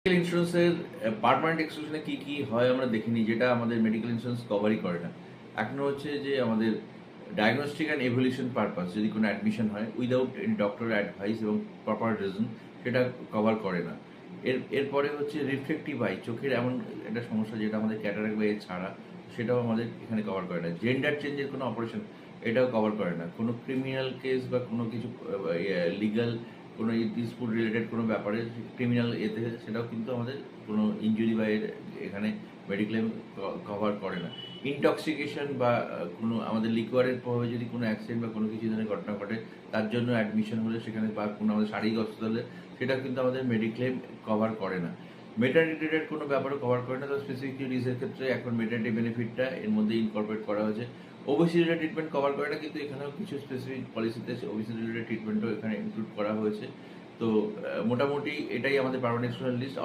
Medical ইন্স্যুরেন্সের permanent এক্সক্লুশনে কি কি হয় আমরা দেখিনি, যেটা আমাদের মেডিকেল ইন্স্যুরেন্স কভারই করে না। এক হচ্ছে যে আমাদের ডায়াগনস্টিক অ্যান্ড এভলিউশন পারপাস যদি কোনো অ্যাডমিশন হয় উইদাউট এনি ডক্টর অ্যাডভাইস এবং প্রপার রিজন, সেটা কভার করে না। এরপরে হচ্ছে রিফ্লেক্টিভ আই, চোখের এমন একটা সমস্যা যেটা আমাদের ক্যাটারাক্ট বা ছাড়া, সেটাও আমাদের এখানে কভার করে না। জেন্ডার চেঞ্জের কোনো অপারেশন, এটাও কভার করে না। কোনো ক্রিমিনাল কেস বা কোনো কিছু লিগাল কোনো ডিসপুট রিলেটেড কোনো ব্যাপারে ক্রিমিনাল এতে, সেটাও কিন্তু আমাদের কোনো ইনজুরি বা এর এখানে মেডিক্লেম কভার করে না। ইনটক্সিকেশন বা কোনো আমাদের লিকুয়ারের প্রভাবে যদি কোনো অ্যাক্সিডেন্ট বা কোনো কিছু ধরনের ঘটনা ঘটে, তার জন্য অ্যাডমিশন হলে সেখানে বা কোনো আমাদের শারীরিক অসুস্থ হলে, সেটা কিন্তু আমাদের মেডিক্লেম কভার করে না। মেটার্নিটি রিলেটেড কোনো ব্যাপারও কভার করে না। তো স্পেসিফিক ডিজিজের ক্ষেত্রে এখন মেটার্নিটি বেনিফিটটা এর মধ্যে ইনকর্পোরেট করা হয়েছে। ওবিসি রিলেটেড ট্রিটমেন্ট কভার করে না, কিন্তু এখানেও কিছু স্পেসিফিক পলিসিতে ওবিসি রিলেটেড ট্রিটমেন্টও এখানে ইনক্লুড করা হয়েছে। তো মোটামুটি এটাই আমাদের পার্মানেন্ট লিস্ট।